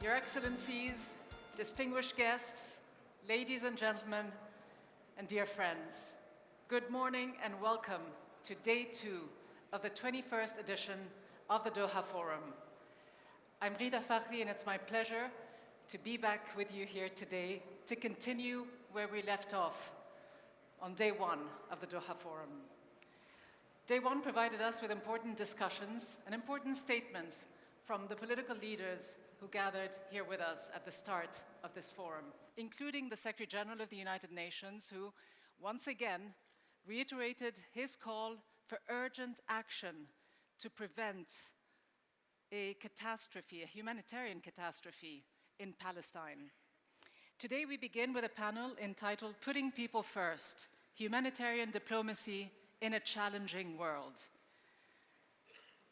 Your Excellencies, distinguished guests, ladies and gentlemen, and dear friends, good morning and welcome to Day 2 of the 21st edition of the Doha Forum. I'm Rida Fakhri, and it's my pleasure to be back with you here today to continue where we left off on Day 1 of the Doha Forum. Day 1 provided us with important discussions and important statements from the political leaders who gathered here with us at the start of this forum, including the Secretary General of the United Nations, who once again reiterated his call for urgent action to prevent a catastrophe, a humanitarian catastrophe in Palestine. Today we begin with a panel entitled Putting People First, Humanitarian Diplomacy in a Challenging World.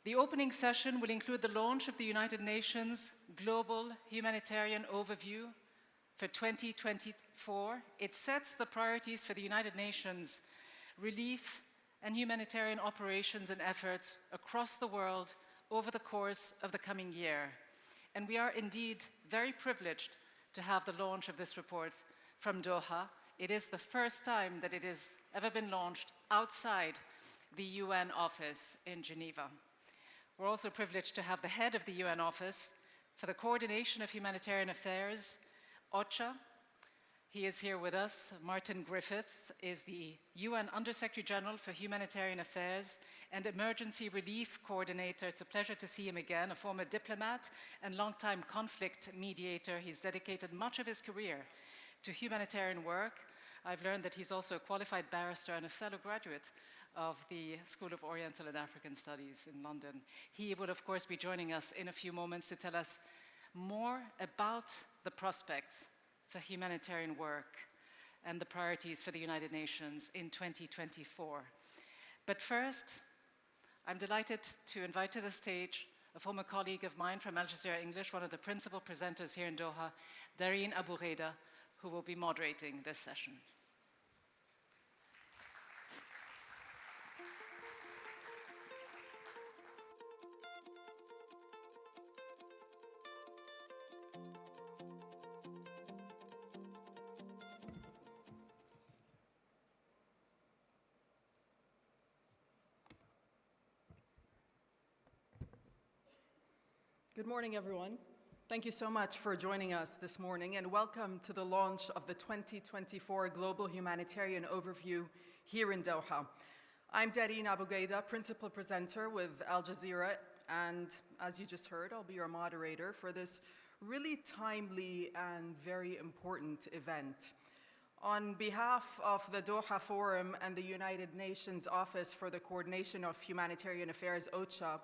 The opening session will include the launch of the United Nations Global Humanitarian Overview for 2024. It sets the priorities for the United Nations relief and humanitarian operations and efforts across the world over the course of the coming year. And we are indeed very privileged to have the launch of this report from Doha. It is the first time that it has ever been launched outside the UN office in Geneva. We're also privileged to have the head of the UN Office for the Coordination of Humanitarian Affairs, OCHA. He is here with us. Martin Griffiths is the UN Undersecretary General for Humanitarian Affairs and Emergency Relief Coordinator. It's a pleasure to see him again, a former diplomat and longtime conflict mediator. He's dedicated much of his career to humanitarian work. I've learned that he's also a qualified barrister and a fellow graduate of the School of Oriental and African Studies in London. He will, of course, be joining us in a few moments to tell us more about the prospects for humanitarian work and the priorities for the United Nations in 2024. But first, I'm delighted to invite to the stage a former colleague of mine from Al Jazeera English, one of the principal presenters here in Doha, Dareen Abu Gheda, who will be moderating this session. Good morning, everyone. Thank you so much for joining us this morning, and welcome to the launch of the 2024 Global Humanitarian Overview here in Doha. I'm Dareen Abu Gheda, principal presenter with Al Jazeera, and as you just heard, I'll be your moderator for this really timely and very important event. On behalf of the Doha Forum and the United Nations Office for the Coordination of Humanitarian Affairs, OCHA,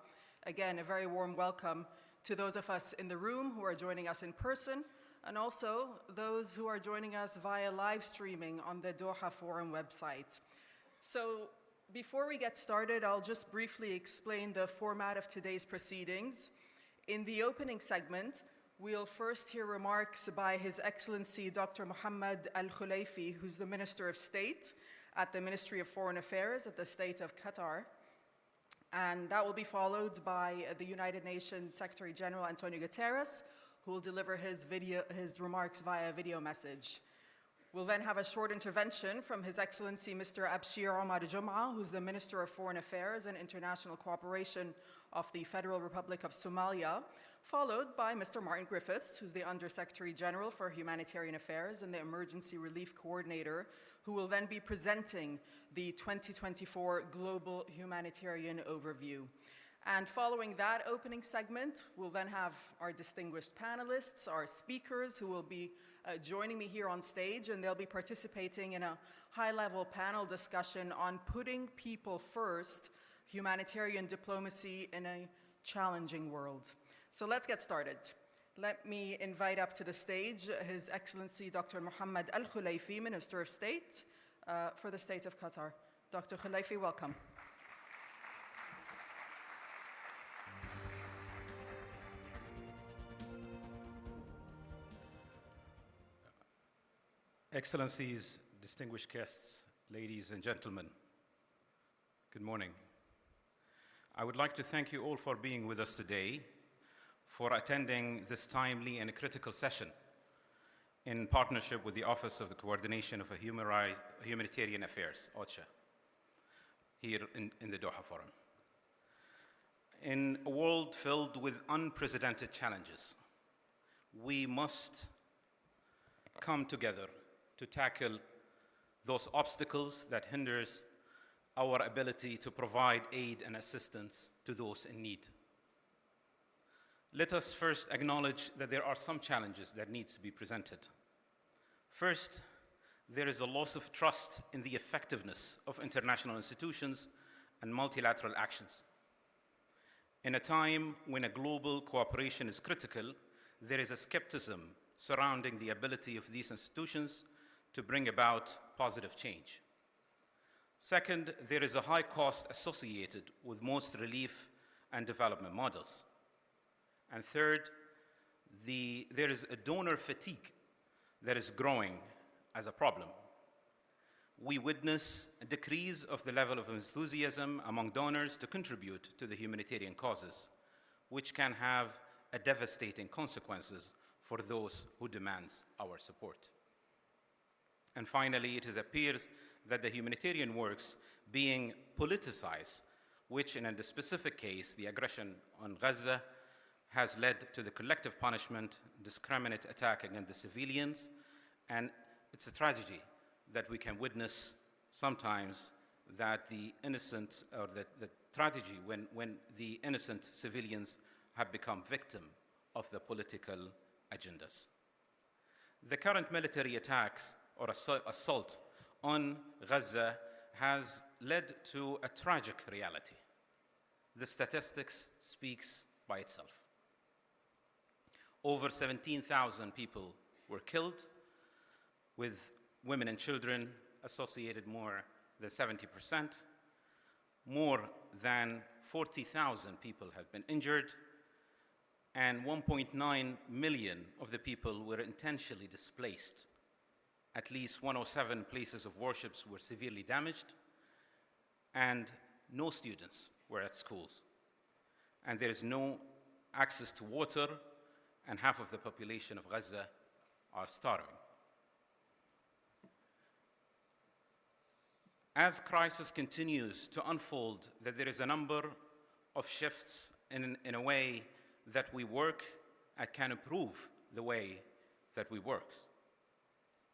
again, a very warm welcome to those of us in the room who are joining us in person, and also those who are joining us via live streaming on the Doha Forum website. So before we get started, I'll just briefly explain the format of today's proceedings. In the opening segment, we'll first hear remarks by His Excellency Dr. Mohammed Al-Khulaifi, who's the Minister of State at the Ministry of Foreign Affairs at the State of Qatar. And that will be followed by the United Nations Secretary General Antonio Guterres, who will deliver his remarks via video message. We'll then have a short intervention from His Excellency Mr. Abshir Omar Jum'a, who's the Minister of Foreign Affairs and International Cooperation of the Federal Republic of Somalia, followed by Mr. Martin Griffiths, who's the Undersecretary General for Humanitarian Affairs and the Emergency Relief Coordinator, who will then be presenting the 2024 Global Humanitarian Overview. And following that opening segment, we'll then have our distinguished panelists, our speakers, who will be joining me here on stage, and they'll be participating in a high-level panel discussion on putting people first, humanitarian diplomacy in a challenging world. So let's get started. Let me invite up to the stage His Excellency Dr. Mohammed Al-Khulaifi, Minister of State for the State of Qatar. Dr. Khulaifi, welcome. Excellencies, distinguished guests, ladies and gentlemen, good morning. I would like to thank you all for being with us today for attending this timely and critical session in partnership with the Office of the Coordination of Humanitarian Affairs, OCHA, here in the Doha Forum. In a world filled with unprecedented challenges, we must come together to tackle those obstacles that hinders our ability to provide aid and assistance to those in need. Let us first acknowledge that there are some challenges that need to be presented. First, there is a loss of trust in the effectiveness of international institutions and multilateral actions. In a time when a global cooperation is critical, there is a skepticism surrounding the ability of these institutions to bring about positive change. Second, there is a high cost associated with most relief and development models. And third, there is a donor fatigue that is growing as a problem. We witness a decrease of the level of enthusiasm among donors to contribute to the humanitarian causes, which can have a devastating consequences for those who demand our support. And finally, it appears that the humanitarian works being politicized, which in a specific case, the aggression on Gaza, has led to the collective punishment, discriminate attack against the civilians, and it's a tragedy that we can witness sometimes that the innocent, or the tragedy when the innocent civilians have become victim of the political agendas. The current military attacks or assault on Gaza has led to a tragic reality. The statistics speaks by itself. Over 17,000 people were killed, with women and children associated more than 70%. More than 40,000 people have been injured, and 1.9 million of the people were intentionally displaced. At least 107 places of worship were severely damaged, and no students were at schools. And there is no access to water, and half of the population of Gaza are starving. As crisis continues to unfold, that there is a number of shifts in a way that we work and can improve the way that we work.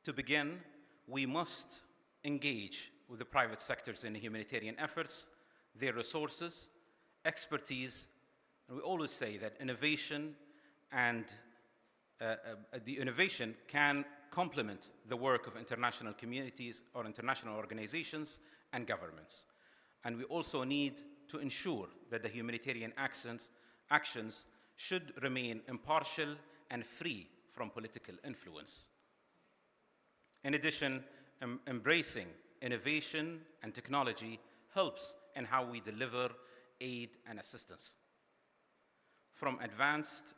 To begin, we must engage with the private sectors in humanitarian efforts, their resources, expertise, and we always say that innovation and the innovation can complement the work of international communities or international organizations and governments. And we also need to ensure that the humanitarian actions should remain impartial and free from political influence. In addition, embracing innovation and technology helps in how we deliver aid and assistance. From advanced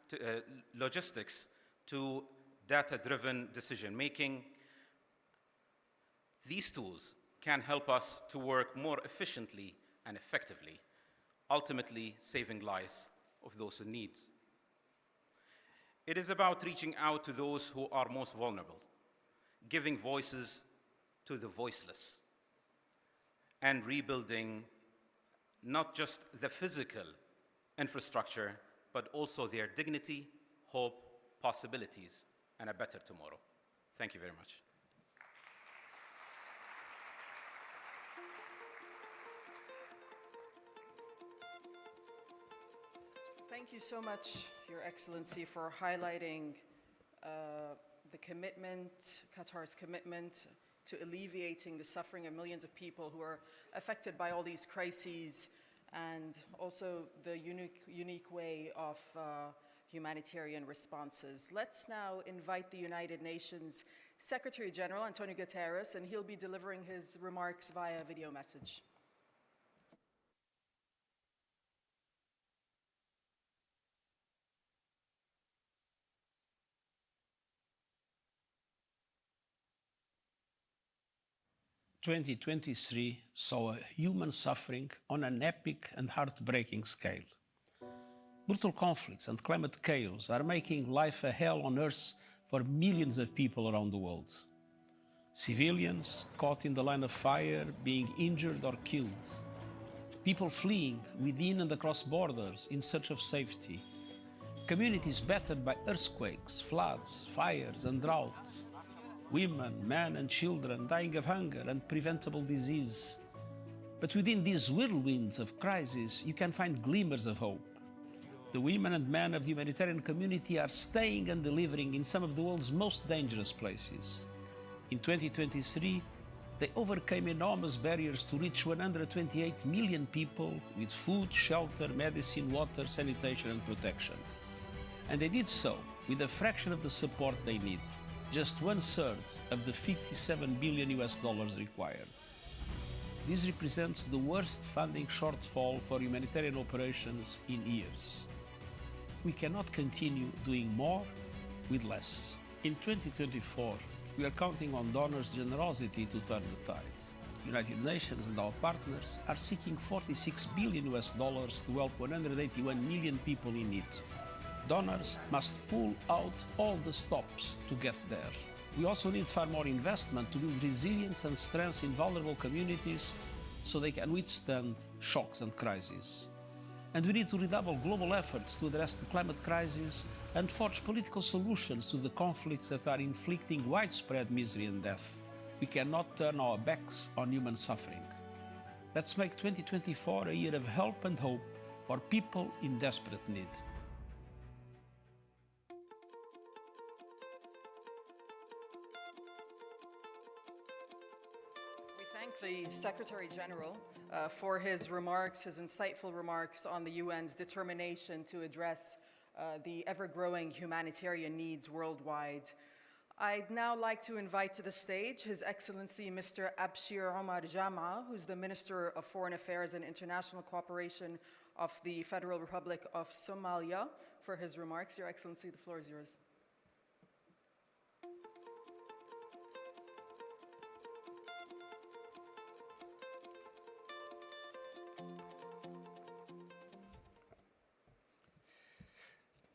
logistics to data-driven decision-making, these tools can help us to work more efficiently and effectively, ultimately saving lives of those in need. It is about reaching out to those who are most vulnerable, giving voices to the voiceless, and rebuilding not just the physical infrastructure, but also their dignity, hope, possibilities, and a better tomorrow. Thank you very much. Thank you so much, Your Excellency, for highlighting the commitment, Qatar's commitment to alleviating the suffering of millions of people who are affected by all these crises, and also the unique way of humanitarian responses. Let's now invite the United Nations Secretary General, Antonio Guterres, and he'll be delivering his remarks via video message. "2023 saw human suffering on an epic and heartbreaking scale. Brutal conflicts and climate chaos are making life a hell on earth for millions of people around the world. Civilians caught in the line of fire, being injured or killed. People fleeing within and across borders in search of safety. Communities battered by earthquakes, floods, fires and droughts. Women, men and children dying of hunger and preventable disease. But within these whirlwinds of crisis, you can find glimmers of hope. The women and men of the humanitarian community are staying and delivering in some of the world's most dangerous places. In 2023, they overcame enormous barriers to reach 128 million people with food, shelter, medicine, water, sanitation and protection. And they did so with a fraction of the support they need, just 1/3 of the $57 billion required. This represents the worst funding shortfall for humanitarian operations in years. We cannot continue doing more with less. In 2024, we are counting on donors' generosity to turn the tide. United Nations and our partners are seeking $46 billion to help 181 million people in need. Donors must pull out all the stops to get there. We also need far more investment to build resilience and strength in vulnerable communities so they can withstand shocks and crises. And we need to redouble global efforts to address the climate crisis and forge political solutions to the conflicts that are inflicting widespread misery and death. We cannot turn our backs on human suffering. Let's make 2024 a year of help and hope for people in desperate need. The Secretary General for his remarks, his insightful remarks on the UN's determination to address the ever-growing humanitarian needs worldwide. I'd now like to invite to the stage His Excellency Mr. Abshir Omar Jama, who's the Minister of Foreign Affairs and International Cooperation of the Federal Republic of Somalia, for his remarks. Your Excellency, the floor is yours.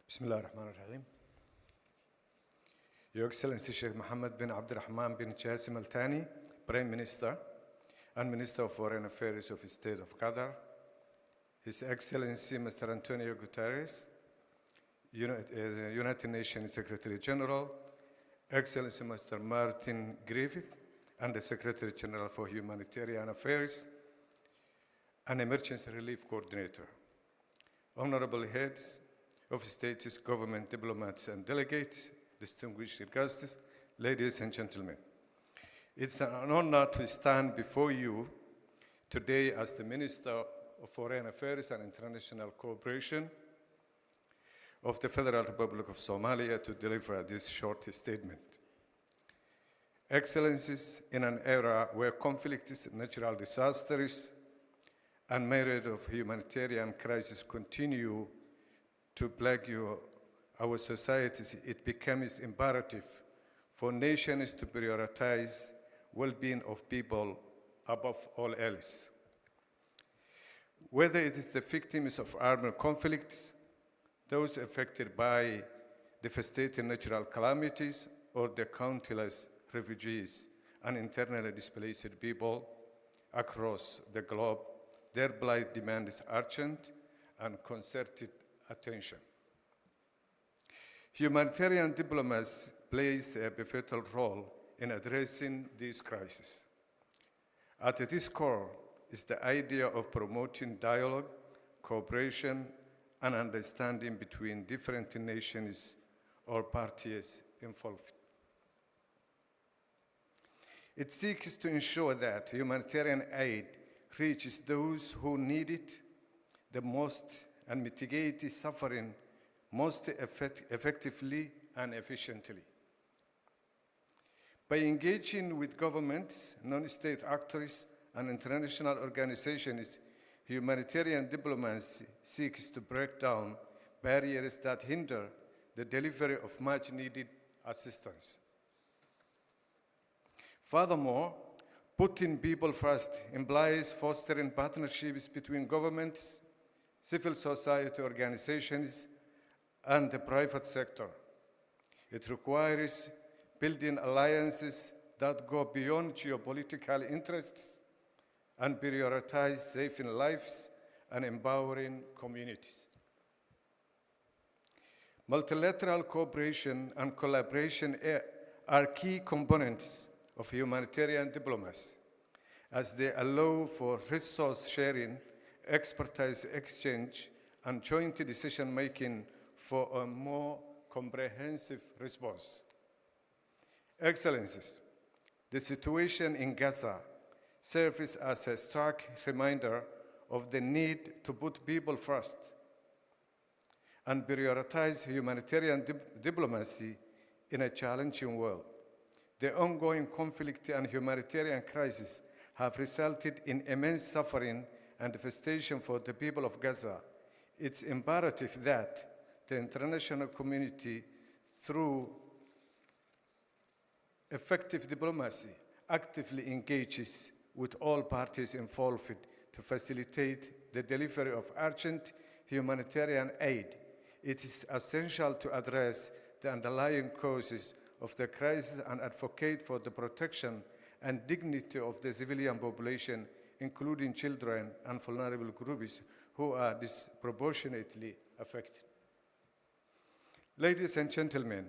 Bismillah ar-Rahman ar-Rahim. Your Excellency Sheikh Mohammed bin Abdurrahman bin Jassim Al Thani, Prime Minister and Minister of Foreign Affairs of the State of Qatar, His Excellency Mr. Antonio Guterres, United Nations Secretary General, Excellency Mr. Martin Griffith, and the Secretary General for Humanitarian Affairs, and Emergency Relief Coordinator, honorable heads of states, government, diplomats, and delegates, distinguished guests, ladies and gentlemen. It's an honor to stand before you today as the Minister of Foreign Affairs and International Cooperation of the Federal Republic of Somalia to deliver this short statement. Excellencies, in an era where conflicts, natural disasters, and myriad of humanitarian crises continue to plague our societies, it becomes imperative for nations to prioritize well-being of people above all else. Whether it is the victims of armed conflicts, those affected by devastating natural calamities, or the countless refugees and internally displaced people across the globe, their plight demands urgent and concerted attention. Humanitarian diplomacy plays a pivotal role in addressing these crises. At its core is the idea of promoting dialogue, cooperation, and understanding between different nations or parties involved. It seeks to ensure that humanitarian aid reaches those who need it the most and mitigate suffering most effectively and efficiently. By engaging with governments, non-state actors, and international organizations, humanitarian diplomacy seeks to break down barriers that hinder the delivery of much-needed assistance. Furthermore, putting people first implies fostering partnerships between governments, civil society organizations, and the private sector. It requires building alliances that go beyond geopolitical interests and prioritize saving lives and empowering communities. Multilateral cooperation and collaboration are key components of humanitarian diplomacy, as they allow for resource sharing, expertise exchange, and joint decision-making for a more comprehensive response. Excellencies, the situation in Gaza serves as a stark reminder of the need to put people first and prioritize humanitarian diplomacy in a challenging world. The ongoing conflict and humanitarian crisis have resulted in immense suffering and devastation for the people of Gaza. It's imperative that the international community, through effective diplomacy, actively engages with all parties involved to facilitate the delivery of urgent humanitarian aid. It is essential to address the underlying causes of the crisis and advocate for the protection and dignity of the civilian population, including children and vulnerable groups who are disproportionately affected. Ladies and gentlemen,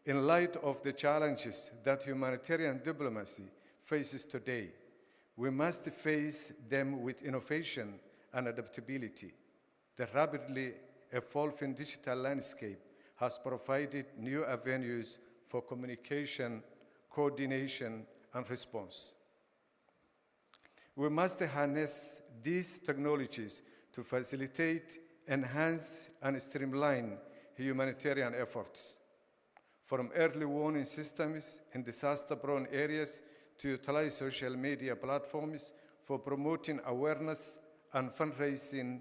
in light of the challenges that humanitarian diplomacy faces today, we must face them with innovation and adaptability. The rapidly evolving digital landscape has provided new avenues for communication, coordination, and response. We must harness these technologies to facilitate, enhance, and streamline humanitarian efforts, from early warning systems in disaster-prone areas to utilize social media platforms for promoting awareness and fundraising.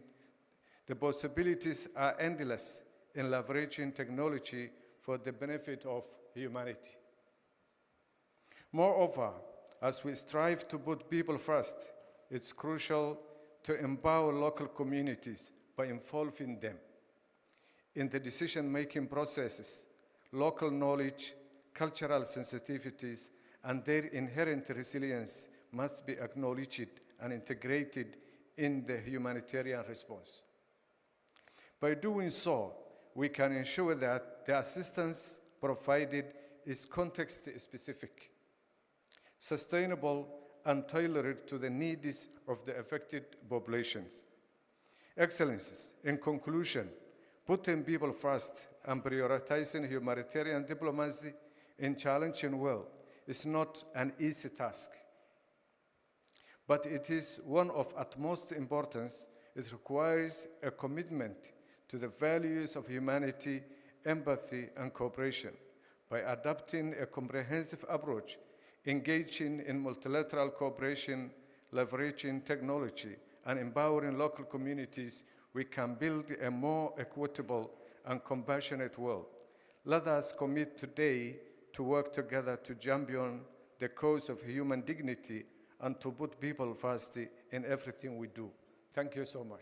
The possibilities are endless in leveraging technology for the benefit of humanity. Moreover, as we strive to put people first, it's crucial to empower local communities by involving them in the decision-making processes. Local knowledge, cultural sensitivities, and their inherent resilience must be acknowledged and integrated in the humanitarian response. By doing so, we can ensure that the assistance provided is context-specific, sustainable, and tailored to the needs of the affected populations. Excellencies, in conclusion, putting people first and prioritizing humanitarian diplomacy in challenging world is not an easy task, but it is one of utmost importance. It requires a commitment to the values of humanity, empathy, and cooperation. By adopting a comprehensive approach, engaging in multilateral cooperation, leveraging technology, and empowering local communities, we can build a more equitable and compassionate world. Let us commit today to work together to champion the cause of human dignity and to put people first in everything we do. Thank you so much.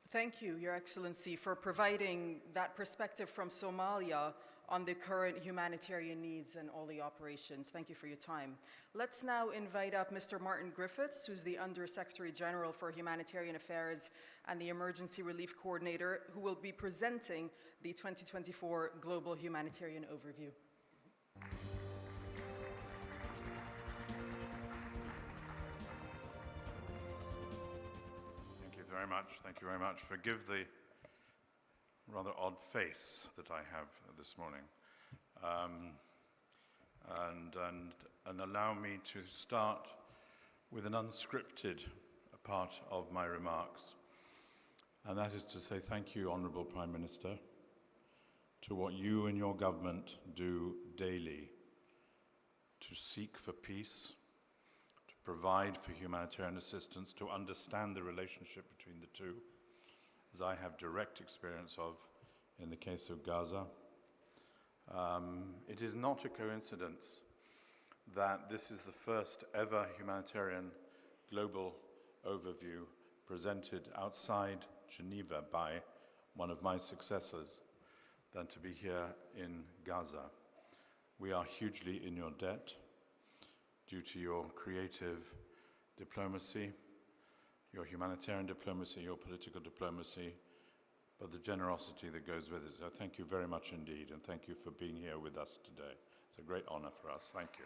Thank you, Your Excellency, for providing that perspective from Somalia on the current humanitarian needs and all the operations. Thank you for your time. Let's now invite up Mr. Martin Griffiths, who's the Under-Secretary General for Humanitarian Affairs and the Emergency Relief Coordinator, who will be presenting the 2024 Global Humanitarian Overview. Thank you very much. Forgive the rather odd face that I have this morning. And allow me to start with an unscripted part of my remarks. And that is to say thank you, Honourable Prime Minister, to what you and your government do daily to seek for peace, provide for humanitarian assistance, to understand the relationship between the two, as I have direct experience of in the case of Gaza, It is not a coincidence that this is the first ever humanitarian global overview presented outside Geneva by one of my successors than to be here in Gaza. We are hugely in your debt due to your creative diplomacy, your humanitarian diplomacy, your political diplomacy, but the generosity that goes with it. So thank you very much indeed, and thank you for being here with us today. It's a great honor for us. Thank you.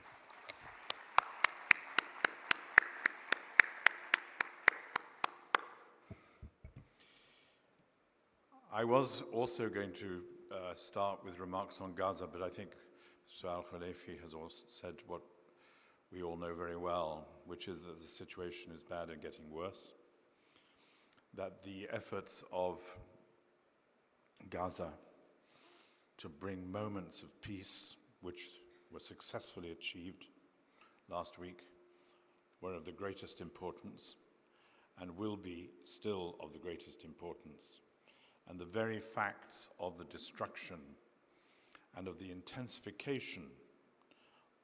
I was also going to start with remarks on Gaza, but I think Mr. Al-Khalifi has also said what we all know very well, which is that the situation is bad and getting worse, that the efforts of Gaza to bring moments of peace, which were successfully achieved last week, were of the greatest importance and will be still of the greatest importance. And the very facts of the destruction and of the intensification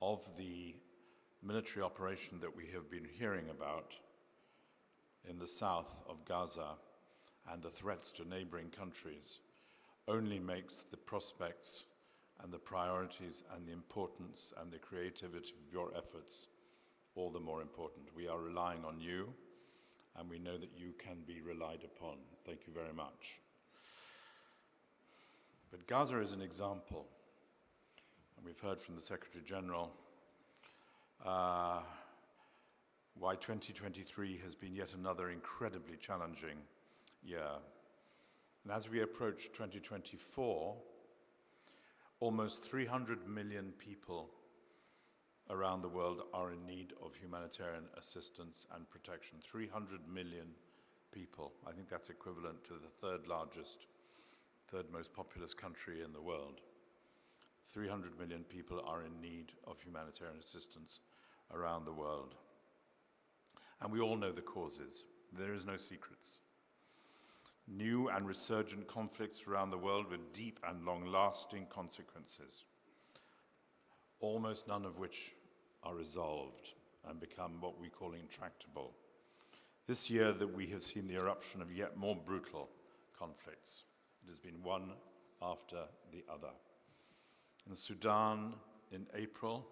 of the military operation that we have been hearing about in the south of Gaza and the threats to neighboring countries only makes the prospects and the priorities and the importance and the creativity of your efforts all the more important. We are relying on you, and we know that you can be relied upon. Thank you very much. But Gaza is an example, and we've heard from the Secretary General why 2023 has been yet another incredibly challenging year. And as we approach 2024, almost 300 million people around the world are in need of humanitarian assistance and protection. 300 million people. I think that's equivalent to the third most populous country in the world. 300 million people are in need of humanitarian assistance around the world. And we all know the causes. There is no secrets. New and resurgent conflicts around the world with deep and long-lasting consequences, almost none of which are resolved and become what we call intractable. This year that we have seen the eruption of yet more brutal conflicts. It has been one after the other. In Sudan in April,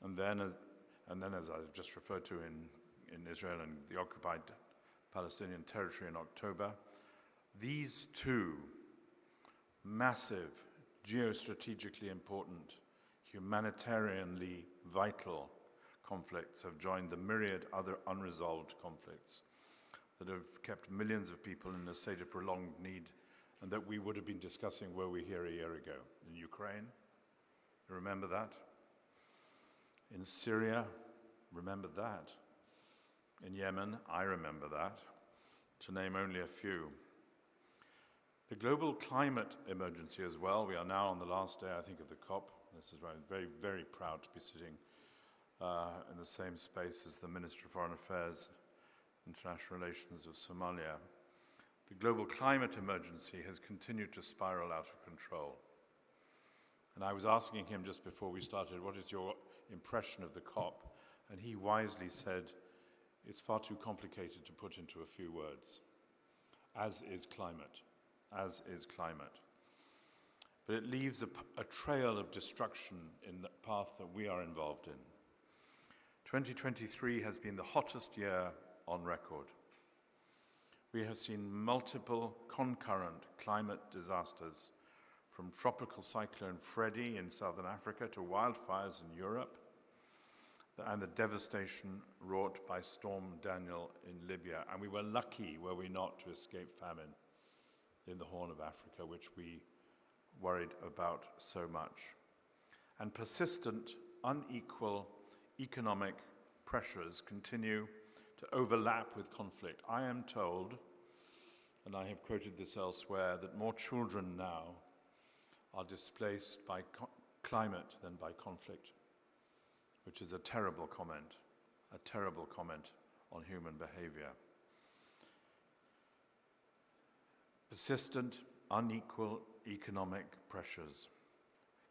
and then as I've just referred to in Israel and the occupied Palestinian territory in October, these two massive, geostrategically important, humanitarianly vital conflicts have joined the myriad other unresolved conflicts that have kept millions of people in a state of prolonged need and that we would have been discussing were we here a year ago. In Ukraine, remember that? In Syria, remember that? In Yemen, I remember that, to name only a few. The global climate emergency as well. We are now on the last day, I think, of the COP. This is why I'm very, very proud to be sitting in the same space as the Minister of Foreign Affairs, International Relations of Somalia. The global climate emergency has continued to spiral out of control. And I was asking him just before we started, what is your impression of the COP? And he wisely said, it's far too complicated to put into a few words, as is climate, as is climate. But it leaves a trail of destruction in the path that we are involved in. 2023 has been the hottest year on record. We have seen multiple concurrent climate disasters, from tropical cyclone Freddy in southern Africa to wildfires in Europe, and the devastation wrought by Storm Daniel in Libya. And we were lucky, were we not, to escape famine in the Horn of Africa, which we worried about so much. And persistent, unequal economic pressures continue to overlap with conflict. I am told, and I have quoted this elsewhere, that more children now are displaced by climate than by conflict, which is a terrible comment on human behavior. Persistent, unequal economic pressures.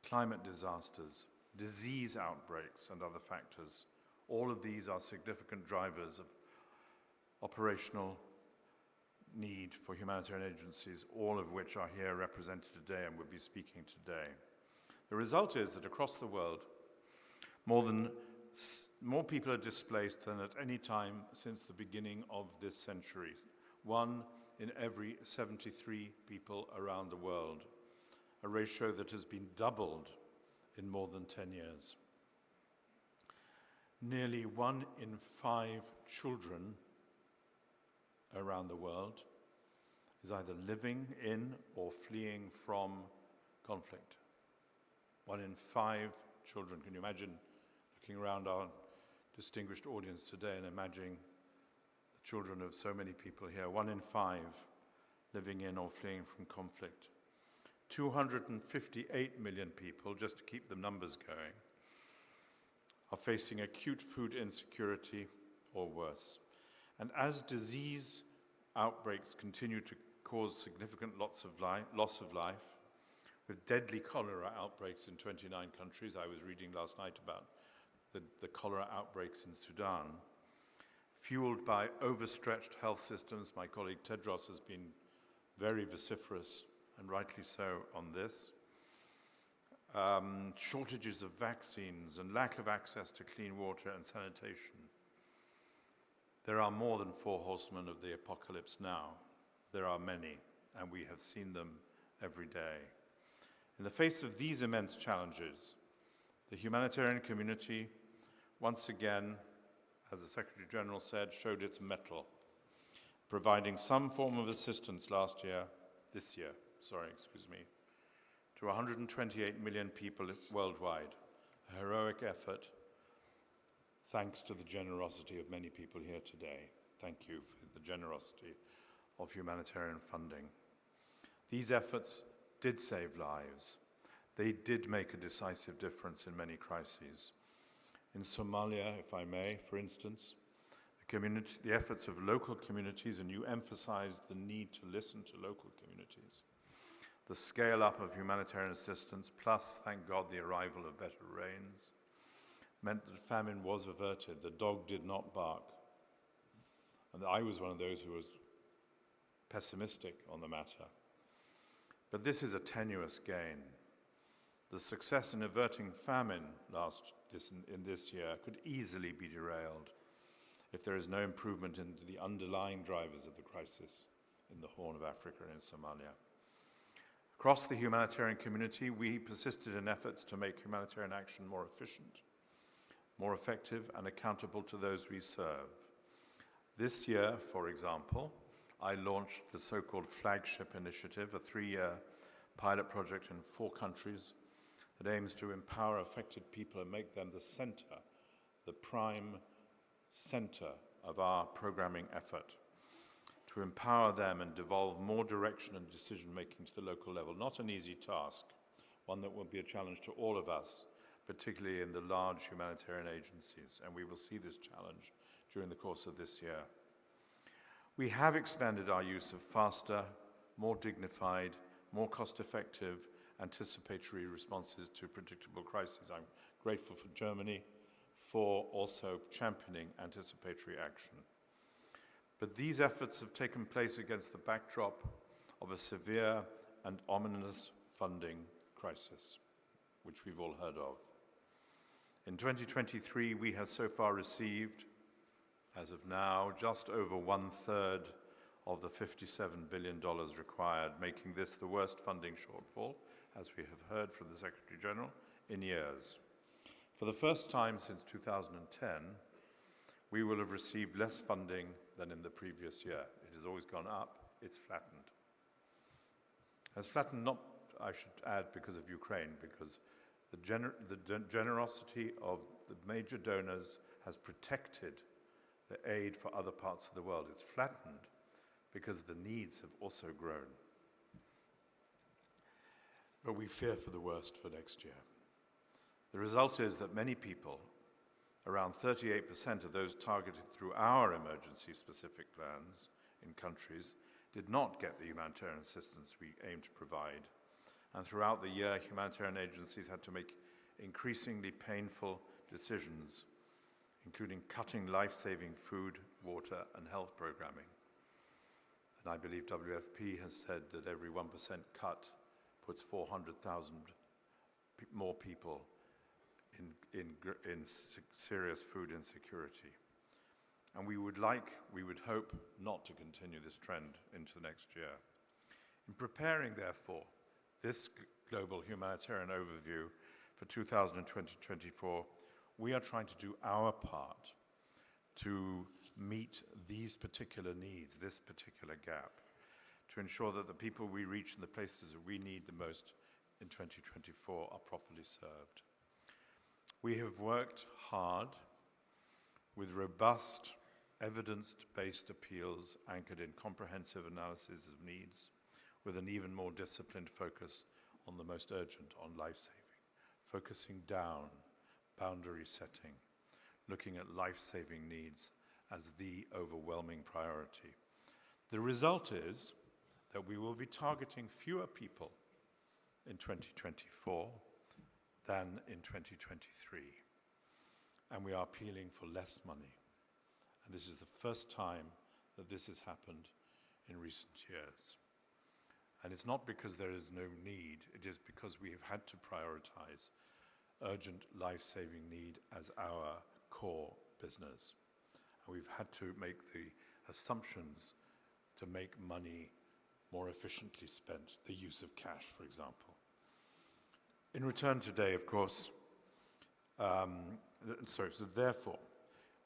climate disasters, disease outbreaks, and other factors. All of these are significant drivers of operational need for humanitarian agencies, all of which are here represented today and will be speaking today. The result is that across the world, more people are displaced than at any time since the beginning of this century. 1 in every 73 people around the world, a ratio that has been doubled in more than 10 years. Nearly 1 in 5 children around the world is either living in or fleeing from conflict. 1 in 5 children. Can you imagine looking around our distinguished audience today and imagining the children of so many people here? 1 in 5 living in or fleeing from conflict. 258 million people, just to keep the numbers going, are facing acute food insecurity or worse. And as disease outbreaks continue to cause significant loss of life, with deadly cholera outbreaks in 29 countries. I was reading last night about the cholera outbreaks in Sudan, fueled by overstretched health systems. My colleague Tedros has been very vociferous, and rightly so, on this. Shortages of vaccines and lack of access to clean water and sanitation. There are more than 4 horsemen of the apocalypse now. There are many, and we have seen them every day. In the face of these immense challenges, the humanitarian community, once again, as the Secretary General said, showed its mettle, providing some form of assistance this year, to 128 million people worldwide, a heroic effort, thanks to the generosity of many people here today. Thank you for the generosity of humanitarian funding. These efforts did save lives. They did make a decisive difference in many crises. In Somalia, if I may, for instance, the efforts of local communities, and you emphasized the need to listen to local communities. The scale up of humanitarian assistance, plus, thank God, the arrival of better rains, meant that famine was averted. The dog did not bark. And I was one of those who was pessimistic on the matter. But this is a tenuous gain. The success in averting famine in this year could easily be derailed if there is no improvement in the underlying drivers of the crisis in the Horn of Africa and in Somalia. Across the humanitarian community, we persisted in efforts to make humanitarian action more efficient, more effective, and accountable to those we serve. This year, for example, I launched the so-called Flagship Initiative, a 3-year pilot project in 4 countries that aims to empower affected people and make them the prime center of our programming effort, to empower them and devolve more direction and decision-making to the local level. Not an easy task, one that will be a challenge to all of us, particularly in the large humanitarian agencies, and we will see this challenge during the course of this year. We have expanded our use of faster, more dignified, more cost-effective, anticipatory responses to predictable crises. I'm grateful for Germany for also championing anticipatory action. But these efforts have taken place against the backdrop of a severe and ominous funding crisis, which we've all heard of. In 2023, we have so far received, as of now, just over 1/3 of the $57 billion required, making this the worst funding shortfall, as we have heard from the Secretary General, in years. For the first time since 2010, we will have received less funding than in the previous year. It has always gone up, it's flattened. It's flattened not, I should add, because of Ukraine, because the generosity of the major donors has protected the aid for other parts of the world. It's flattened because the needs have also grown. But we fear for the worst for next year. The result is that many people, around 38% of those targeted through our emergency-specific plans in countries, did not get the humanitarian assistance we aim to provide. And throughout the year, humanitarian agencies had to make increasingly painful decisions, including cutting life-saving food, water, and health programming. And I believe WFP has said that every 1% cut puts 400,000 more people in serious food insecurity. And we would hope not to continue this trend into next year. In preparing, therefore, this global humanitarian overview for 2020-24, we are trying to do our part to meet these particular needs, this particular gap, to ensure that the people we reach in the places that we need the most in 2024 are properly served. We have worked hard with robust, evidence-based appeals anchored in comprehensive analysis of needs, with an even more disciplined focus on the most urgent, on life-saving, focusing down, boundary setting, looking at life-saving needs as the overwhelming priority. The result is that we will be targeting fewer people in 2024 than in 2023. And we are appealing for less money. And this is the first time that this has happened in recent years. And it's not because there is no need, it is because we have had to prioritize urgent life-saving need as our core business. And we've had to make the assumptions to make money more efficiently spent, the use of cash, for example. In return today, of course, therefore,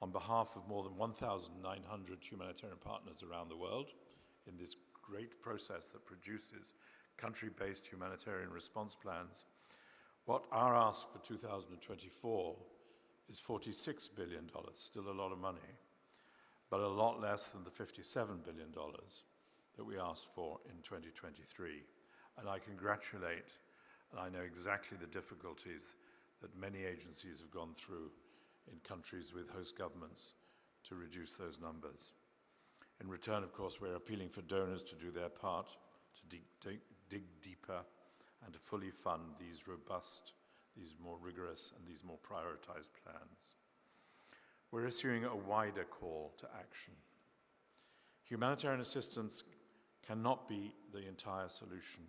on behalf of more than 1,900 humanitarian partners around the world, in this great process that produces country-based humanitarian response plans, what our ask for 2024 is $46 billion, still a lot of money, but a lot less than the $57 billion that we asked for in 2023. And I congratulate, and I know exactly the difficulties that many agencies have gone through in countries with host governments to reduce those numbers. In return, of course, we're appealing for donors to do their part, to dig deeper, and to fully fund these robust, these more rigorous, and these more prioritized plans. We're issuing a wider call to action. Humanitarian assistance cannot be the entire solution.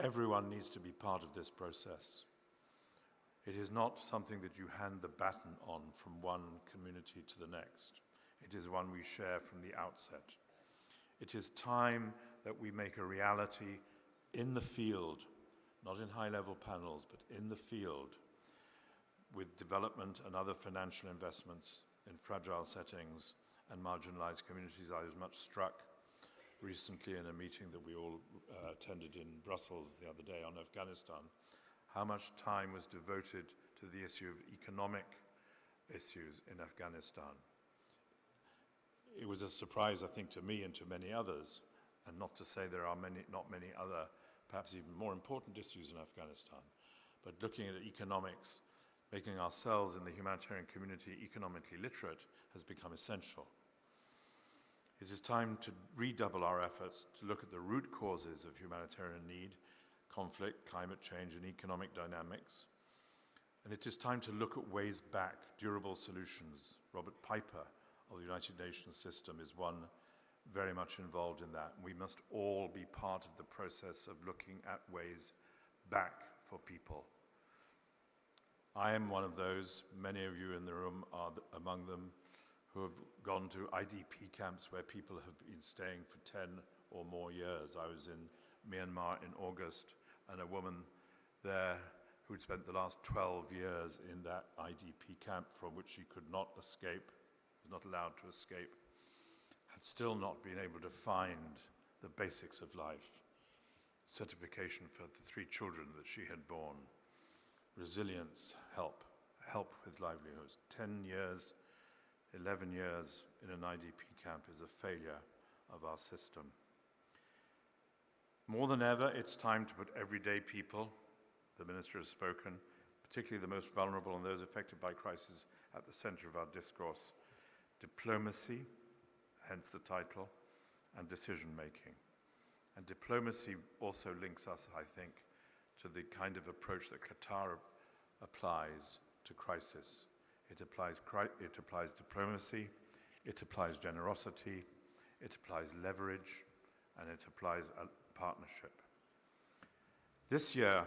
Everyone needs to be part of this process. It is not something that you hand the baton on from one community to the next. It is one we share from the outset. It is time that we make a reality in the field, not in high-level panels, but in the field, with development and other financial investments in fragile settings and marginalized communities. I was much struck recently in a meeting that we all attended in Brussels the other day on Afghanistan, how much time was devoted to the issue of economic issues in Afghanistan. It was a surprise, I think, to me and to many others, and not to say there are not many other, perhaps even more important issues in Afghanistan. But looking at economics, making ourselves in the humanitarian community economically literate has become essential. It is time to redouble our efforts to look at the root causes of humanitarian need, conflict, climate change, and economic dynamics. And it is time to look at ways back, durable solutions. Robert Piper of the United Nations system is one very much involved in that. We must all be part of the process of looking at ways back for people. I am one of those, many of you in the room are among them, who have gone to IDP camps where people have been staying for 10 or more years. I was in Myanmar in August, and a woman there who'd spent the last 12 years in that IDP camp from which she could not escape, was not allowed to escape, had still not been able to find the basics of life. Certification for the 3 children that she had born, resilience, help with livelihoods. 10 years, 11 years in an IDP camp is a failure of our system. More than ever, it's time to put everyday people, the Minister has spoken, particularly the most vulnerable and those affected by crisis, at the center of our discourse. Diplomacy, hence the title, and decision-making. And diplomacy also links us, I think, to the kind of approach that Qatar applies to crisis. It applies diplomacy, it applies generosity, it applies leverage, and it applies a partnership. This year,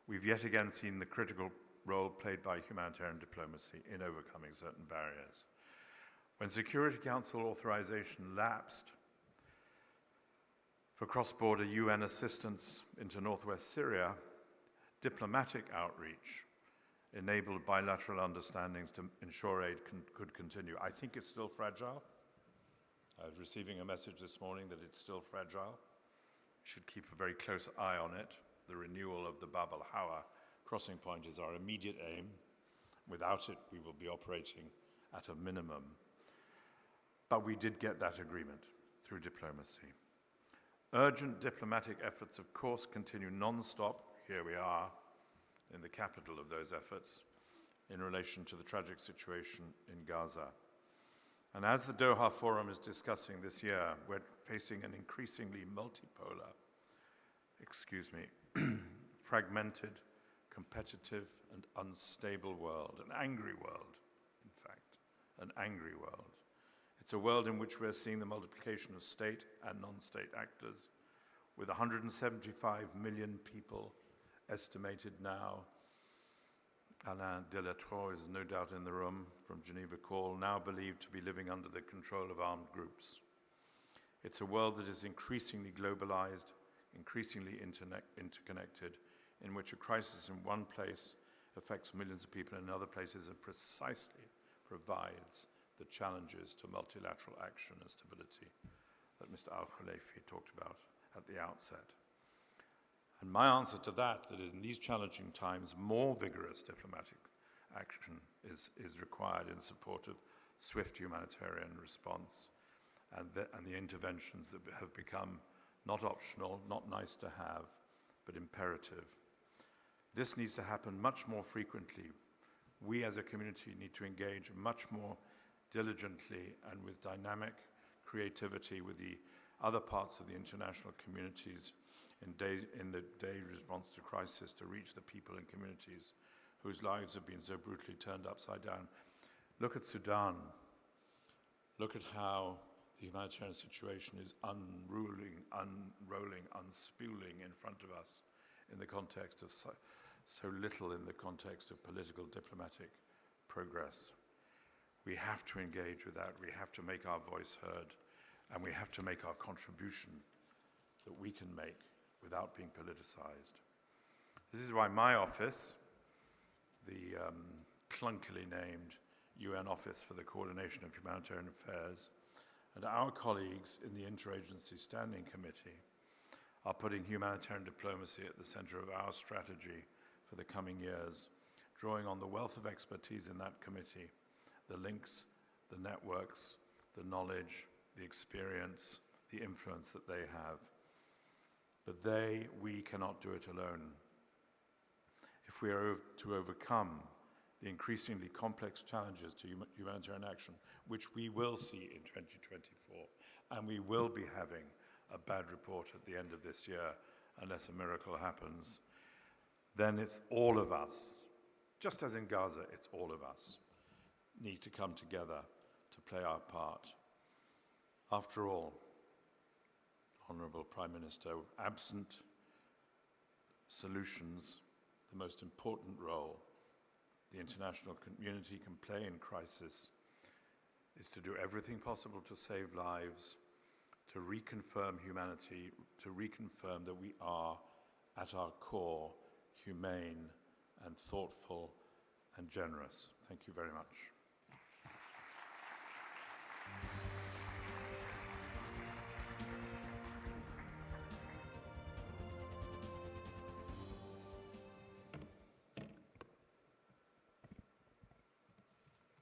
we've yet again seen the critical role played by humanitarian diplomacy in overcoming certain barriers. When Security Council authorization lapsed for cross-border UN assistance into northwest Syria, diplomatic outreach enabled bilateral understandings to ensure aid could continue. I think it's still fragile. I was receiving a message this morning that it's still fragile. We should keep a very close eye on it. The renewal of the Bab al-Hawa crossing point is our immediate aim. Without it, we will be operating at a minimum. But we did get that agreement through diplomacy. Urgent diplomatic efforts, of course, continue non-stop. Here we are in the capital of those efforts in relation to the tragic situation in Gaza. And as the Doha Forum is discussing this year, we're facing an increasingly multipolar, fragmented, competitive, and unstable world, an angry world, in fact, an angry world. It's a world in which we're seeing the multiplication of state and non-state actors, with 175 million people estimated now. Alain Delattre is no doubt in the room from Geneva Call, now believed to be living under the control of armed groups. It's a world that is increasingly globalized, increasingly interconnected, in which a crisis in one place affects millions of people in other places and precisely provides the challenges to multilateral action and stability that Mr. Al-Khalifi talked about at the outset. And my answer to that in these challenging times, more vigorous diplomatic action is required in support of swift humanitarian response and the interventions that have become not optional, not nice to have, but imperative. This needs to happen much more frequently. We as a community need to engage much more diligently and with dynamic creativity with the other parts of the international communities in the day response to crisis to reach the people and communities whose lives have been so brutally turned upside down. Look at Sudan. Look at how the humanitarian situation is unrolling, unspooling in front of us in the context of so little in the context of political diplomatic progress. We have to engage with that. We have to make our voice heard, and we have to make our contribution that we can make without being politicized. This is why my office, the clunkily named UN Office for the Coordination of Humanitarian Affairs, and our colleagues in the Interagency Standing Committee are putting humanitarian diplomacy at the center of our strategy for the coming years, drawing on the wealth of expertise in that committee, the links, the networks, the knowledge, the experience, the influence that they have. But we cannot do it alone. If we are to overcome the increasingly complex challenges to humanitarian action, which we will see in 2024, and we will be having a bad report at the end of this year, unless a miracle happens, then it's all of us, just as in Gaza, it's all of us, need to come together to play our part. After all, Honourable Prime Minister, absent solutions, the most important role the international community can play in crisis is to do everything possible to save lives, to reconfirm humanity, to reconfirm that we are, at our core, humane and thoughtful and generous. Thank you very much.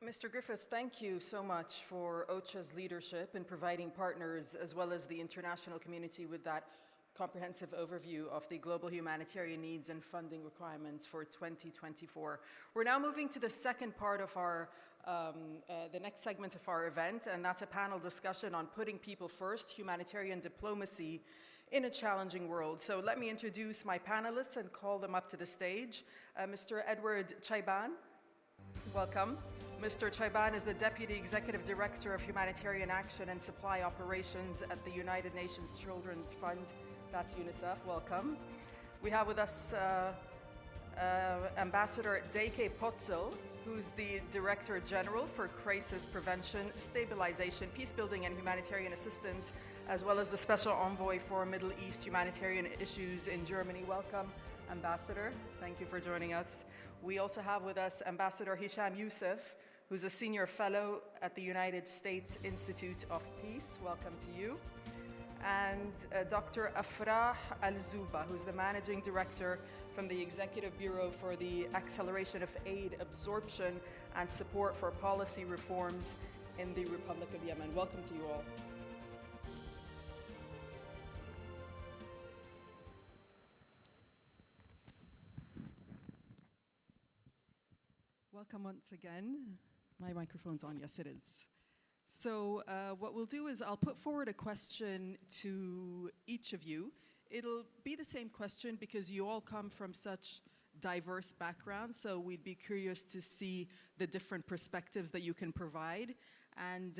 Mr. Griffiths, thank you so much for OCHA's leadership in providing partners as well as the international community with that comprehensive overview of the global humanitarian needs and funding requirements for 2024. We're now moving to the second part of our, the next segment of our event, and that's a panel discussion on putting people first, humanitarian diplomacy in a challenging world. So let me introduce my panelists and call them up to the stage. Mr. Edward Chaiban, welcome. Mr. Chaiban is the Deputy Executive Director of Humanitarian Action and Supply Operations at the United Nations Children's Fund. That's UNICEF, welcome. We have with us Ambassador Deike Potzel, who's the Director General for Crisis Prevention, Stabilization, Peacebuilding and Humanitarian Assistance, as well as the Special Envoy for Middle East Humanitarian Issues in Germany. Welcome, Ambassador. Thank you for joining us. We also have with us Ambassador Hisham Youssef, who's a Senior Fellow at the United States Institute of Peace. Welcome to you. And Dr. Afrah Al-Zuba, who's the Managing Director from the Executive Bureau for the Acceleration of Aid Absorption and Support for Policy Reforms in the Republic of Yemen. Welcome to you all. Welcome once again. My microphone's on, yes it is. So what we'll do is I'll put forward a question to each of you. It'll be the same question because you all come from such diverse backgrounds, so we'd be curious to see the different perspectives that you can provide. And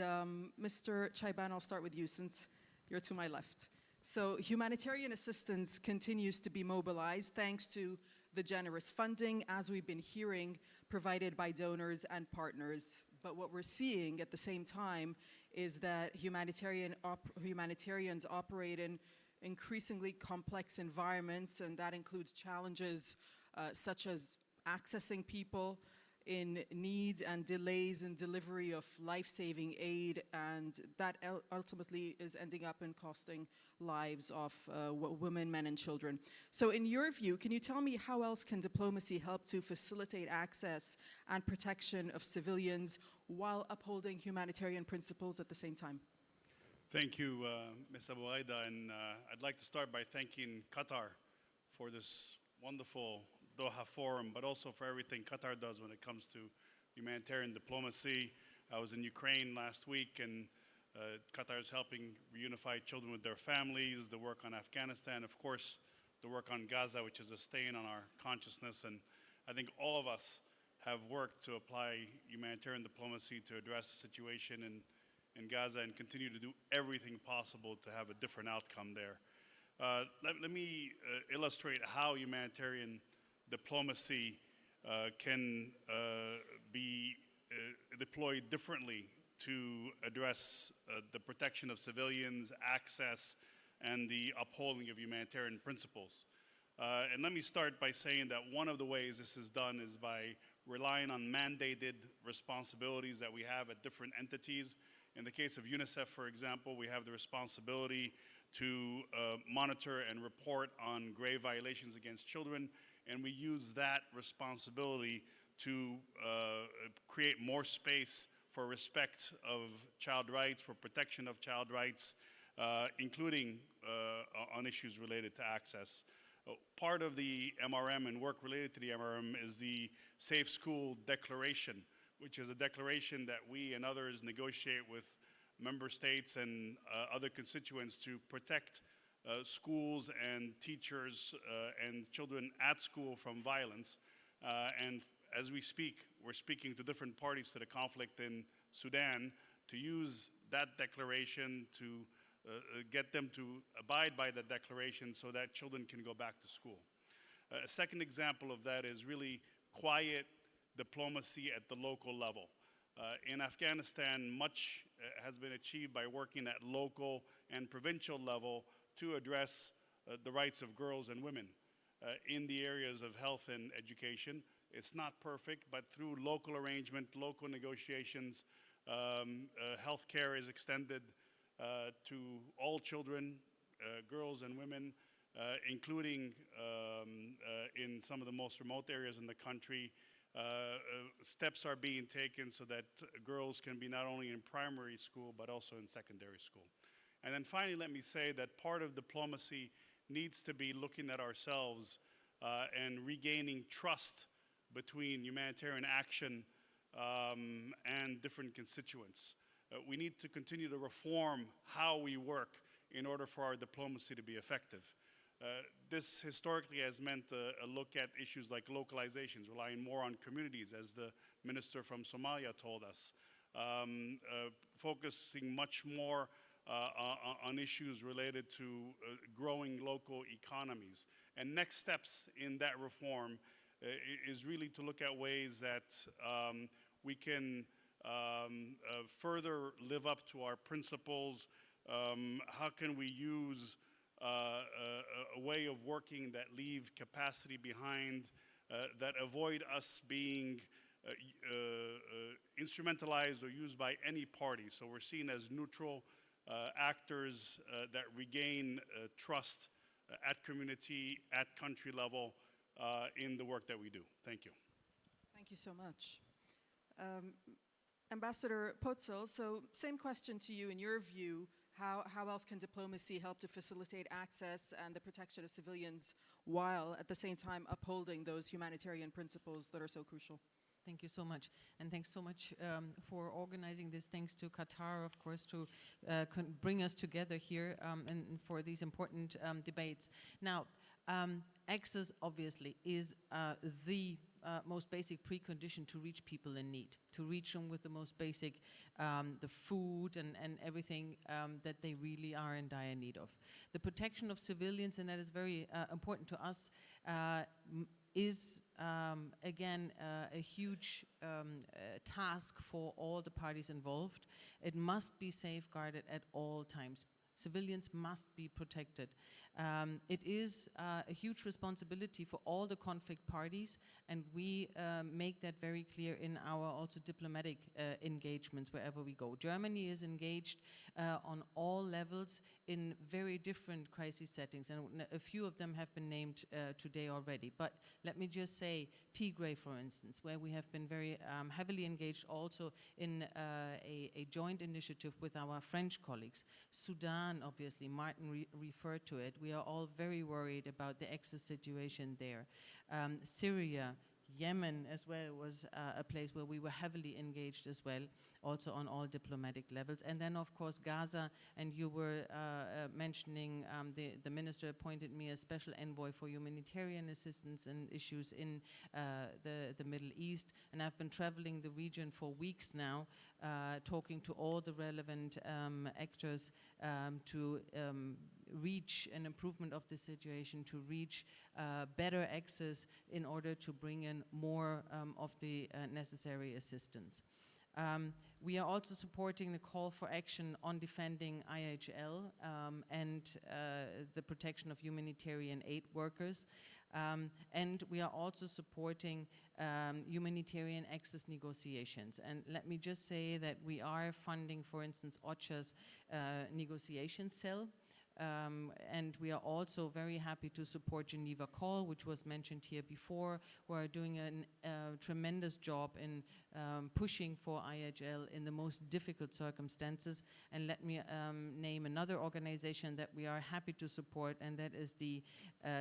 Mr. Chaiban, I'll start with you since you're to my left. So humanitarian assistance continues to be mobilized thanks to the generous funding, as we've been hearing, provided by donors and partners. But what we're seeing at the same time is that humanitarians operate in increasingly complex environments, and that includes challenges such as accessing people in need and delays in delivery of life-saving aid, and that ultimately is ending up in costing lives of women, men, and children. So in your view, can you tell me how else can diplomacy help to facilitate access and protection of civilians while upholding humanitarian principles at the same time? Thank you, Ms. Abu Aida, and I'd like to start by thanking Qatar for this wonderful Doha Forum, but also for everything Qatar does when it comes to humanitarian diplomacy. I was in Ukraine last week, and Qatar is helping reunify children with their families, the work on Afghanistan, of course, the work on Gaza, which is a stain on our consciousness. And I think all of us have worked to apply humanitarian diplomacy to address the situation in Gaza and continue to do everything possible to have a different outcome there. Let me illustrate how humanitarian diplomacy can be deployed differently to address the protection of civilians, access, and the upholding of humanitarian principles. And let me start by saying that one of the ways this is done is by relying on mandated responsibilities that we have at different entities. In the case of UNICEF, for example, we have the responsibility to monitor and report on grave violations against children, and we use that responsibility to create more space for respect of child rights, for protection of child rights, including on issues related to access. Part of the MRM and work related to the MRM is the Safe School Declaration, which is a declaration that we and others negotiate with member states and other constituents to protect schools and teachers and children at school from violence. And as we speak, we're speaking to different parties to the conflict in Sudan to use that declaration to get them to abide by the declaration so that children can go back to school. A second example of that is really quiet diplomacy at the local level. In Afghanistan, much has been achieved by working at local and provincial level to address the rights of girls and women in the areas of health and education. It's not perfect, but through local arrangement, local negotiations, health care is extended to all children, girls and women, including in some of the most remote areas in the country. Steps are being taken so that girls can be not only in primary school, but also in secondary school. And then finally, let me say that part of diplomacy needs to be looking at ourselves and regaining trust between humanitarian action and different constituents. We need to continue to reform how we work in order for our diplomacy to be effective. This historically has meant a look at issues like localizations, relying more on communities, as the minister from Somalia told us, focusing much more on issues related to growing local economies. And next steps in that reform is really to look at ways that we can further live up to our principles. How can we use a way of working that leave capacity behind, that avoid us being instrumentalized or used by any party. So we're seen as neutral actors that regain trust at community, at country level in the work that we do. Thank you. Thank you so much. Ambassador Potzel, so same question to you. In your view, how else can diplomacy help to facilitate access and the protection of civilians while at the same time upholding those humanitarian principles that are so crucial? Thank you so much. And thanks so much for organizing this. Thanks to Qatar, of course, to bring us together here and for these important debates. Now, access, obviously, is the most basic precondition to reach people in need, to reach them with the most basic, the food and everything that they really are in dire need of. The protection of civilians, and that is very important to us, is again a huge task for all the parties involved. It must be safeguarded at all times. Civilians must be protected. It is a huge responsibility for all the conflict parties, and we make that very clear in our also diplomatic engagements wherever we go. Germany is engaged on all levels in very different crisis settings, and a few of them have been named today already. But let me just say Tigray, for instance, where we have been very heavily engaged also in a joint initiative with our French colleagues. Sudan, obviously, Martin referred to it. We are all very worried about the access situation there. Syria, Yemen as well was a place where we were heavily engaged as well, also on all diplomatic levels. And then, of course, Gaza, and you were mentioning, the minister appointed me as special envoy for humanitarian assistance and issues in the Middle East. And I've been traveling the region for weeks now, talking to all the relevant actors to reach an improvement of the situation, to reach better access in order to bring in more of the necessary assistance. We are also supporting the call for action on defending IHL and the protection of humanitarian aid workers. And we are also supporting humanitarian access negotiations. And let me just say that we are funding, for instance, OCHA's negotiation cell. And we are also very happy to support Geneva Call, which was mentioned here before, who are doing a tremendous job in pushing for IHL in the most difficult circumstances. And let me name another organization that we are happy to support, and that is the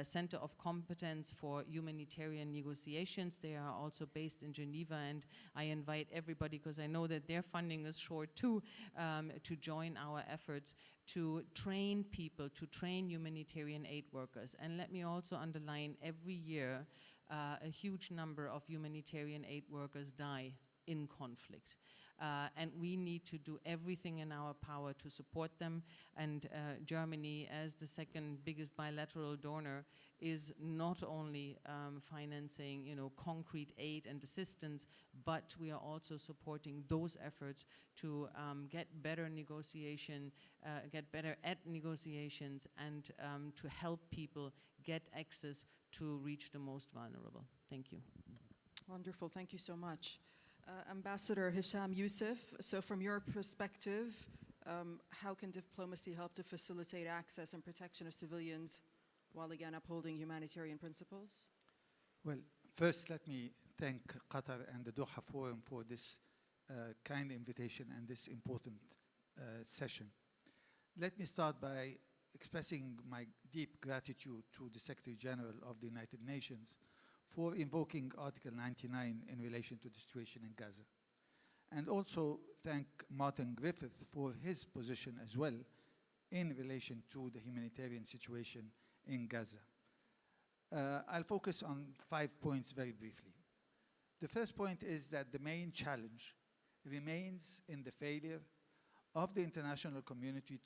Center of Competence for Humanitarian Negotiations. They are also based in Geneva, and I invite everybody, because I know that their funding is short too, to join our efforts to train people, to train humanitarian aid workers. And let me also underline, every year, a huge number of humanitarian aid workers die in conflict. And we need to do everything in our power to support them. And Germany, as the second biggest bilateral donor, is not only financing, concrete aid and assistance, but we are also supporting those efforts to get better negotiation, get better at negotiations, and to help people get access to reach the most vulnerable. Thank you. Wonderful, thank you so much. Ambassador Hisham Youssef, so from your perspective, how can diplomacy help to facilitate access and protection of civilians while again upholding humanitarian principles? Well, first let me thank Qatar and the Doha Forum for this kind invitation and this important session. Let me start by expressing my deep gratitude to the Secretary General of the United Nations for invoking Article 99 in relation to the situation in Gaza. And also thank Martin Griffith for his position as well in relation to the humanitarian situation in Gaza. I'll focus on 5 points very briefly. The first point is that the main challenge remains in the failure of the international community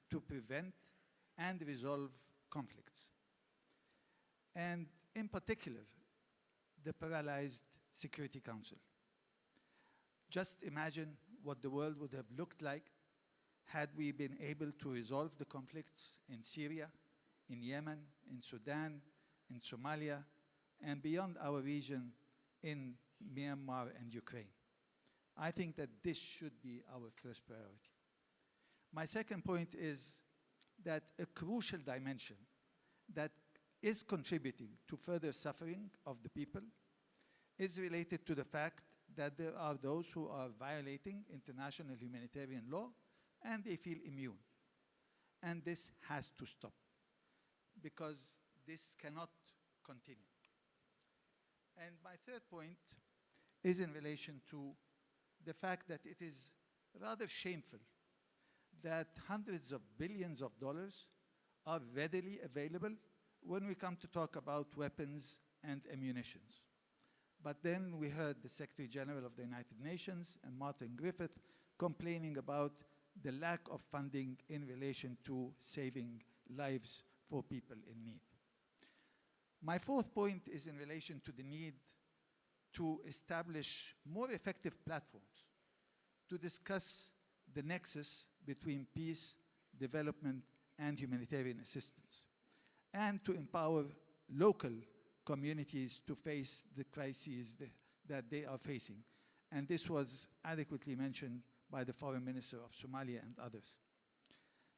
to prevent and resolve conflicts. And in particular, the paralyzed Security Council. Just imagine what the world would have looked like had we been able to resolve the conflicts in Syria, in Yemen, in Sudan, in Somalia, and beyond our region in Myanmar and Ukraine. I think that this should be our first priority. My second point is that a crucial dimension that is contributing to further suffering of the people is related to the fact that there are those who are violating international humanitarian law and they feel immune. And this has to stop because this cannot continue. And my third point is in relation to the fact that it is rather shameful that hundreds of billions of dollars are readily available when we come to talk about weapons and ammunition. But then we heard the Secretary General of the United Nations and Martin Griffith complaining about the lack of funding in relation to saving lives for people in need. My fourth point is in relation to the need to establish more effective platforms to discuss the nexus between peace, development, and humanitarian assistance, and to empower local communities to face the crises that they are facing. And this was adequately mentioned by the Foreign Minister of Somalia and others.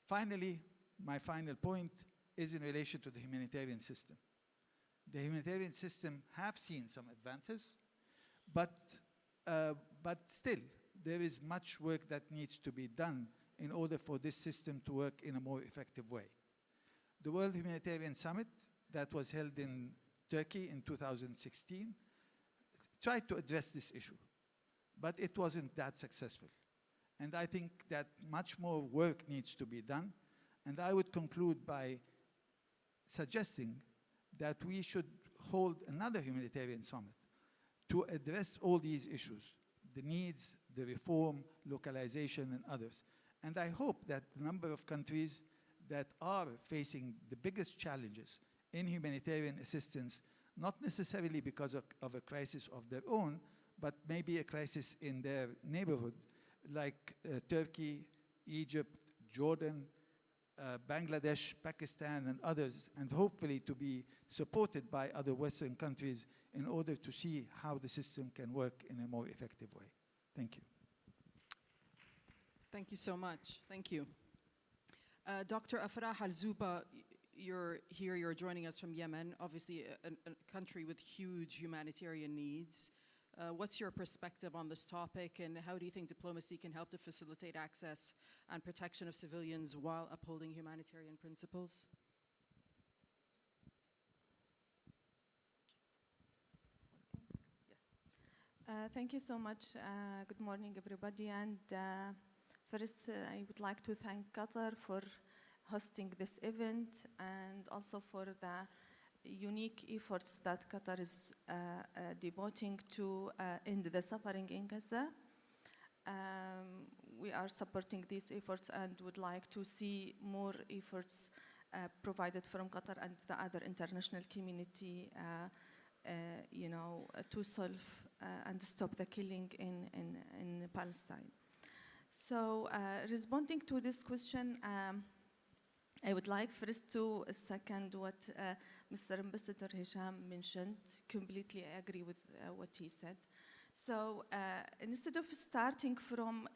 Finally, my final point is in relation to the humanitarian system. The humanitarian system have seen some advances, but still, there is much work that needs to be done in order for this system to work in a more effective way. The World Humanitarian Summit that was held in Turkey in 2016 tried to address this issue, but it wasn't that successful. And I think that much more work needs to be done. And I would conclude by suggesting that we should hold another humanitarian summit to address all these issues, the needs, the reform, localization, and others. And I hope that the number of countries that are facing the biggest challenges in humanitarian assistance, not necessarily because of a crisis of their own, but maybe a crisis in their neighborhood, like Turkey, Egypt, Jordan, Bangladesh, Pakistan, and others, and hopefully to be supported by other Western countries in order to see how the system can work in a more effective way. Thank you. Thank you so much. Thank you. Dr. Afrah Al-Zuba, you're here, you're joining us from Yemen, obviously a country with huge humanitarian needs. What's your perspective on this topic, and how do you think diplomacy can help to facilitate access and protection of civilians while upholding humanitarian principles? Yes. Thank you so much. Good morning, everybody. And first, I would like to thank Qatar for hosting this event and also for the unique efforts that Qatar is devoting to end the suffering in Gaza. We are supporting these efforts and would like to see more efforts provided from Qatar and the other international community, to solve and stop the killing in Palestine. So, responding to this question, I would like first to second what Mr. Ambassador Hisham mentioned. Completely agree with what he said. So instead of starting from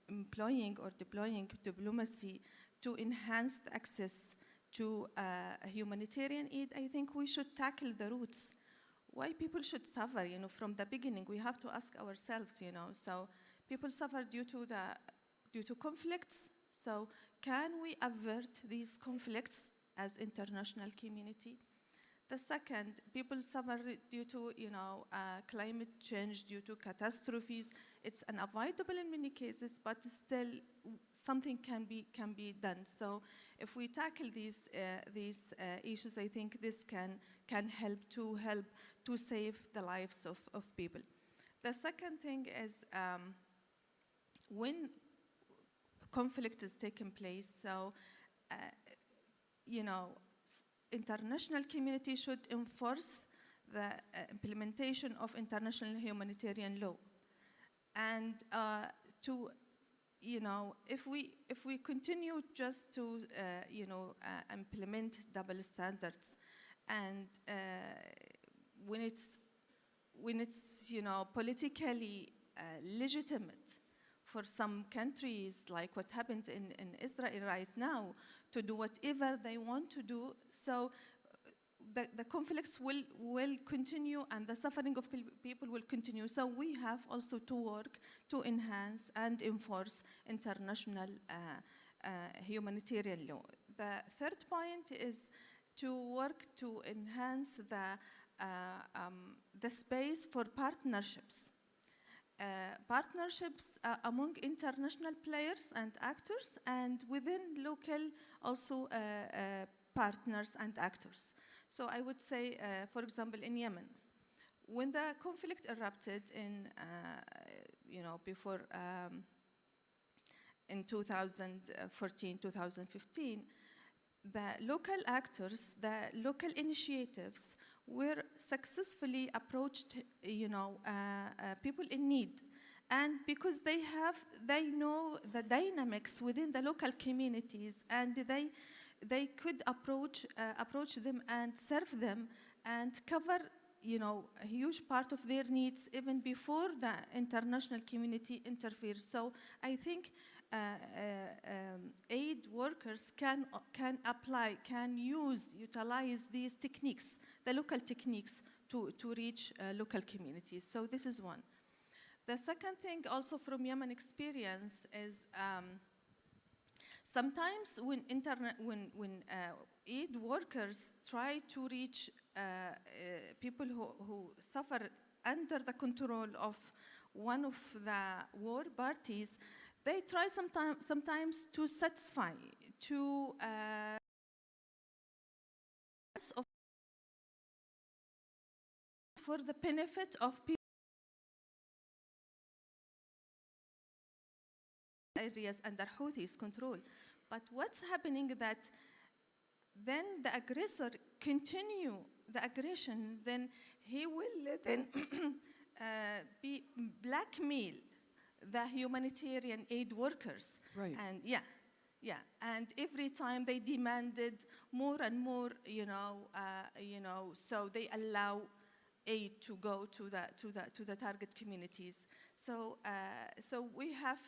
employing or deploying diplomacy to enhance the access to humanitarian aid, I think we should tackle the roots. Why people should suffer, from the beginning. We have to ask ourselves, So people suffer due to conflicts. So can we avert these conflicts as international community? The second, people suffer due to, climate change, due to catastrophes. It's unavoidable in many cases, but still something can be done. So if we tackle these issues, I think this can help to save the lives of people. The second thing is when conflict is taking place, so international community should enforce the implementation of international humanitarian law. And if we continue just to implement double standards, and when it's politically legitimate for some countries, like what happened in Israel right now, to do whatever they want to do, so the conflicts will continue and the suffering of people will continue. So we have also to work to enhance and enforce international humanitarian law. The third point is to work to enhance the space for partnerships. Partnerships among international players and actors, and within local also partners and actors. So I would say, for example, in Yemen, when the conflict erupted in, before in 2014, 2015, the local actors, the local initiatives were successfully approached, people in need. And because they know the dynamics within the local communities, and they could approach them and serve them and cover, a huge part of their needs even before the international community interferes. So I think aid workers can utilize these techniques, the local techniques, to reach local communities. So this is one. The second thing, also from Yemen experience, is sometimes when aid workers try to reach people who suffer under the control of one of the war parties, they try sometimes to satisfy, for the benefit of people areas under Houthis' control. But what's happening that then the aggressor continue the aggression, then he will then be blackmail the humanitarian aid workers. Right. And and every time they demanded more and more, so they allow aid to go to the target communities. So we have,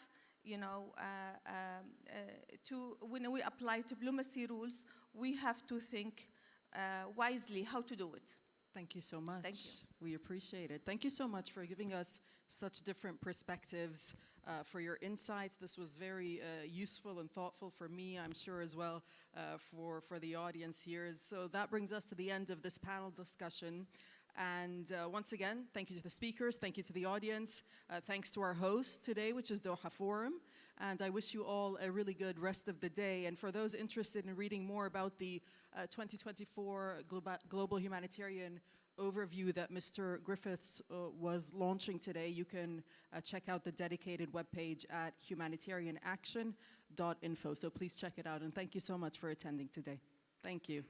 when we apply diplomacy rules, we have to think wisely how to do it. Thank you so much. Thank you. We appreciate it. Thank you so much for giving us such different perspectives, for your insights. This was very useful and thoughtful for me, I'm sure as well, for the audience here. So that brings us to the end of this panel discussion. And once again, thank you to the speakers, thank you to the audience, thanks to our host today, which is Doha Forum. And I wish you all a really good rest of the day. And for those interested in reading more about the 2024 Global Humanitarian Overview that Mr. Griffiths was launching today, you can check out the dedicated webpage at humanitarianaction.info. So please check it out. And thank you so much for attending today. Thank you.